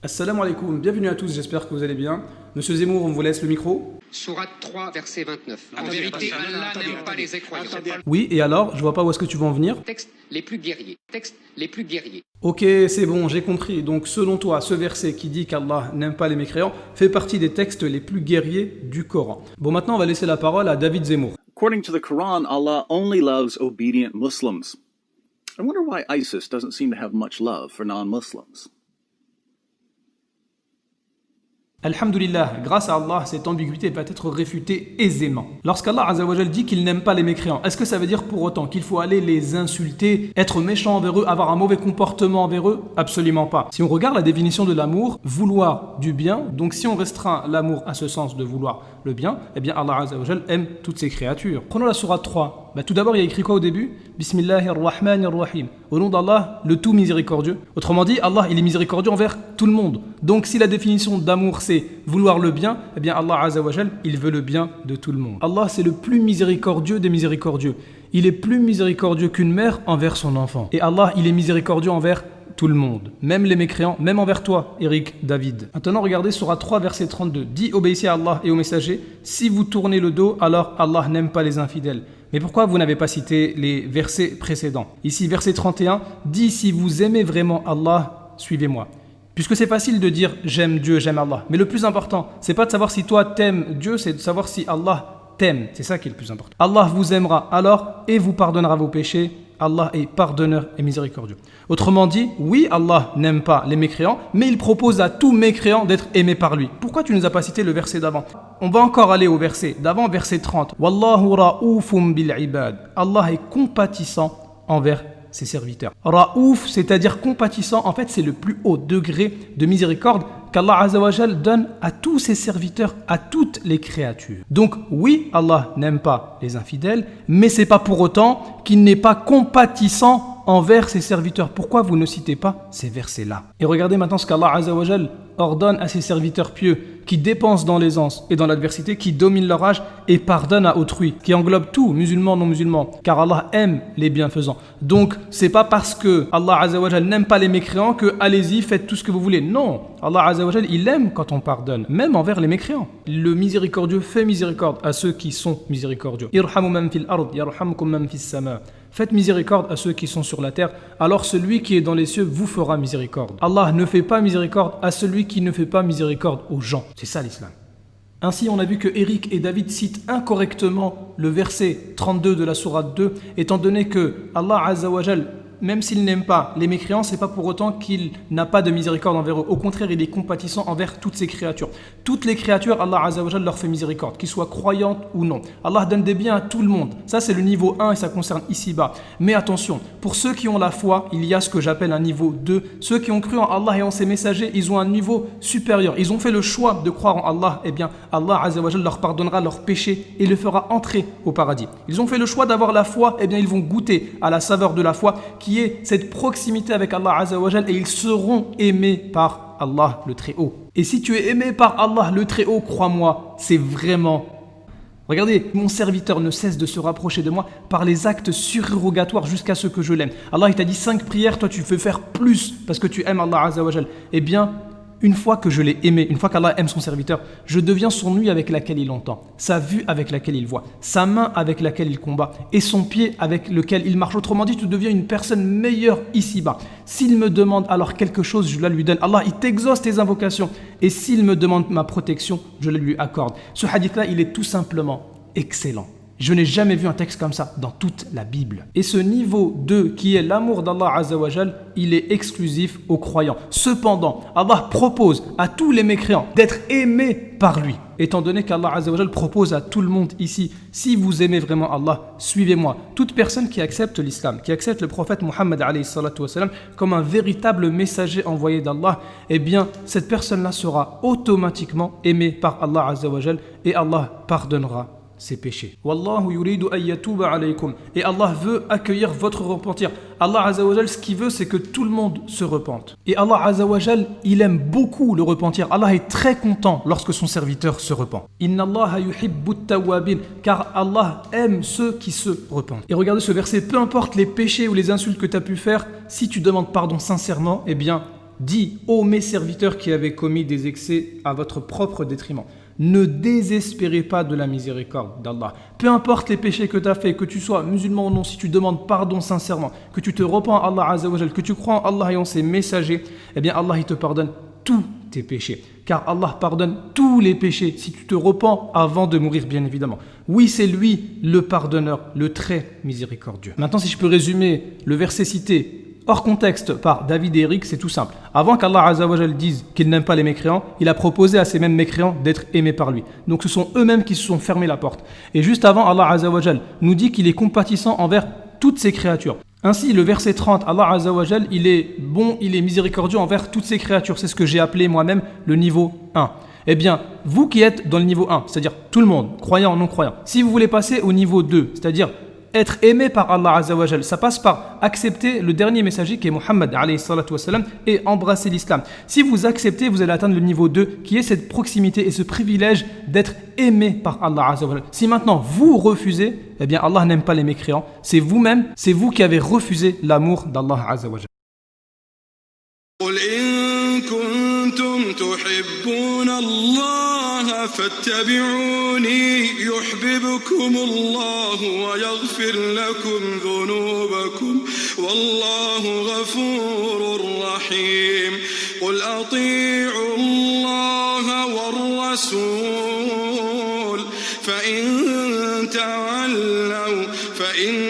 Assalamu alaikum, bienvenue à tous, j'espère que vous allez bien. Monsieur Zemmour, on vous laisse le micro. Sourate 3, verset 29. En vérité, Allah n'aime pas les incroyants. Oui, et alors, je vois pas où est-ce que tu veux en venir. Texte les plus guerriers. Texte les plus guerriers. Ok, c'est bon, j'ai compris. Donc selon toi, ce verset qui dit qu'Allah n'aime pas les mécréants fait partie des textes les plus guerriers du Coran. Bon, maintenant on va laisser la parole à David Zemmour. According to the Quran, Allah only loves obedient Muslims. I wonder why ISIS doesn't seem to have much love for non-Muslims. Alhamdulillah, grâce à Allah, cette ambiguïté va être réfutée aisément. Lorsqu'Allah Azzawajal dit qu'il n'aime pas les mécréants, est-ce que ça veut dire pour autant qu'il faut aller les insulter, être méchant envers eux, avoir un mauvais comportement envers eux? Absolument pas. Si on regarde la définition de l'amour, vouloir du bien, donc si on restreint l'amour à ce sens de vouloir le bien, eh bien Allah Azzawajal aime toutes ses créatures. Prenons la sourate 3. Tout d'abord, il y a écrit quoi au début? Bismillahirrahmanirrahim. Au nom d'Allah, le tout miséricordieux. Autrement dit, Allah, il est miséricordieux envers tout le monde. Donc, si la définition d'amour, c'est vouloir le bien, eh bien Allah Azzawajal, il veut le bien de tout le monde. Allah, c'est le plus miséricordieux des miséricordieux. Il est plus miséricordieux qu'une mère envers son enfant. Et Allah, il est miséricordieux envers tout le monde, même les mécréants, même envers toi, Eric David. Maintenant, regardez Sourate 3, verset 32. Dit, obéissez à Allah et au messager. Si vous tournez le dos, alors Allah n'aime pas les infidèles. Mais pourquoi vous n'avez pas cité les versets précédents? Ici, verset 31, dit, si vous aimez vraiment Allah, suivez-moi. Puisque c'est facile de dire j'aime Dieu, j'aime Allah. Mais le plus important, c'est pas de savoir si toi t'aimes Dieu, c'est de savoir si Allah t'aime. C'est ça qui est le plus important. Allah vous aimera alors et vous pardonnera vos péchés. Allah est pardonneur et miséricordieux. Autrement dit, oui, Allah n'aime pas les mécréants, mais il propose à tout mécréant d'être aimé par lui. Pourquoi tu nous as pas cité le verset d'avant? On va encore aller au verset d'avant, verset 30. Wallahu ra'oufum bil ibad. Allah est compatissant envers ses serviteurs. Ra'ouf, c'est-à-dire compatissant, en fait, c'est le plus haut degré de miséricorde qu'Allah Azzawajal donne à tous ses serviteurs, à toutes les créatures. Donc oui, Allah n'aime pas les infidèles, mais c'est pas pour autant qu'il n'est pas compatissant envers ses serviteurs. Pourquoi vous ne citez pas ces versets-là? Et regardez maintenant ce qu'Allah Azzawajal ordonne à ses serviteurs pieux, qui dépensent dans l'aisance et dans l'adversité, qui dominent leur âge et pardonnent à autrui, qui englobe tout, musulmans, non musulmans, car Allah aime les bienfaisants. Donc, c'est pas parce que Allah Azzawajal n'aime pas les mécréants que allez-y, faites tout ce que vous voulez. Non, Allah Azzawajal, il aime quand on pardonne, même envers les mécréants. Le miséricordieux fait miséricorde à ceux qui sont miséricordieux. Irhamu man fil ard, yarhamkum man fis sama. Faites miséricorde à ceux qui sont sur la terre, alors celui qui est dans les cieux vous fera miséricorde. Allah ne fait pas miséricorde à celui qui ne fait pas miséricorde aux gens. C'est ça l'islam. Ainsi, on a vu que Eric et David citent incorrectement le verset 32 de la sourate 2, étant donné que Allah Azzawajal, même s'il n'aime pas les mécréants, c'est pas pour autant qu'il n'a pas de miséricorde envers eux. Au contraire, il est compatissant envers toutes ses créatures. Toutes les créatures, Allah Azzawajal leur fait miséricorde, qu'ils soient croyantes ou non. Allah donne des biens à tout le monde. Ça, c'est le niveau 1 et ça concerne ici-bas. Mais attention, pour ceux qui ont la foi, il y a ce que j'appelle un niveau 2. Ceux qui ont cru en Allah et en ses messagers, ils ont un niveau supérieur. Ils ont fait le choix de croire en Allah. Eh bien, Allah Azzawajal leur pardonnera leurs péchés et les fera entrer au paradis. Ils ont fait le choix d'avoir la foi. Eh bien, ils vont goûter à la saveur de la foi, qui est cette proximité avec Allah Azzawajal, et ils seront aimés par Allah le Très-Haut. Et si tu es aimé par Allah le Très-Haut, crois-moi, c'est vraiment... Regardez, mon serviteur ne cesse de se rapprocher de moi par les actes surérogatoires jusqu'à ce que je l'aime. Allah, il t'a dit 5 prières, toi tu veux faire plus parce que tu aimes Allah Azzawajal. Eh bien, une fois que je l'ai aimé, une fois qu'Allah aime son serviteur, je deviens son œil avec laquelle il entend, sa vue avec laquelle il voit, sa main avec laquelle il combat et son pied avec lequel il marche. Autrement dit, tu deviens une personne meilleure ici-bas. S'il me demande alors quelque chose, je la lui donne. Allah, il t'exauce tes invocations. Et s'il me demande ma protection, je la lui accorde. Ce hadith-là, il est tout simplement excellent. Je n'ai jamais vu un texte comme ça dans toute la Bible. Et ce niveau 2, qui est l'amour d'Allah Azzawajal, il est exclusif aux croyants. Cependant, Allah propose à tous les mécréants d'être aimés par lui. Étant donné qu'Allah Azzawajal propose à tout le monde ici, si vous aimez vraiment Allah, suivez-moi. Toute personne qui accepte l'islam, qui accepte le prophète Muhammad alayhi salatu wassalam comme un véritable messager envoyé d'Allah, eh bien, cette personne-là sera automatiquement aimée par Allah Azzawajal et Allah pardonnera ses péchés. Wallahu yuridu an yatuba alaykum. Et Allah veut accueillir votre repentir. Allah Azzawajal, ce qu'il veut, c'est que tout le monde se repente. Et Allah Azzawajal, il aime beaucoup le repentir. Allah est très content lorsque son serviteur se repent. Inna Allah yuhibbu at-tawwabin, car Allah aime ceux qui se repentent. Et regardez ce verset, peu importe les péchés ou les insultes que tu as pu faire, si tu demandes pardon sincèrement, eh bien, dit « Ô mes serviteurs qui avez commis des excès à votre propre détriment, ne désespérez pas de la miséricorde d'Allah. Peu importe les péchés que tu as fait, que tu sois musulman ou non, si tu demandes pardon sincèrement, que tu te repens à Allah Azza wa Jal, que tu crois en Allah et en ses messagers, eh bien Allah il te pardonne tous tes péchés. Car Allah pardonne tous les péchés si tu te repens avant de mourir, bien évidemment. Oui, c'est lui le pardonneur, le très miséricordieux. Maintenant, si je peux résumer le verset cité hors contexte par David et Eric, c'est tout simple. Avant qu'Allah Azza wa Jal dise qu'il n'aime pas les mécréants, il a proposé à ces mêmes mécréants d'être aimés par lui. Donc ce sont eux-mêmes qui se sont fermés la porte. Et juste avant, Allah Azza wa Jal nous dit qu'il est compatissant envers toutes ses créatures. Ainsi, le verset 30, Allah Azza wa Jal, il est bon, il est miséricordieux envers toutes ses créatures. C'est ce que j'ai appelé moi-même le niveau 1. Eh bien, vous qui êtes dans le niveau 1, c'est-à-dire tout le monde, croyant ou non croyant, si vous voulez passer au niveau 2, c'est-à-dire être aimé par Allah Azza wa Jal, ça passe par accepter le dernier messager qui est Muhammad alayhi salatu wa salam et embrasser l'islam. Si vous acceptez, vous allez atteindre le niveau 2 qui est cette proximité et ce privilège d'être aimé par Allah Azza wa Jal. Si maintenant vous refusez, eh bien Allah n'aime pas les mécréants. C'est vous-même, c'est vous qui avez refusé l'amour d'Allah Azza wa Jal. قل إن كنتم تحبون الله فاتبعوني يحببكم الله ويغفر لكم ذنوبكم والله غفور رحيم قل أطيعوا الله والرسول فإن تولوا فإن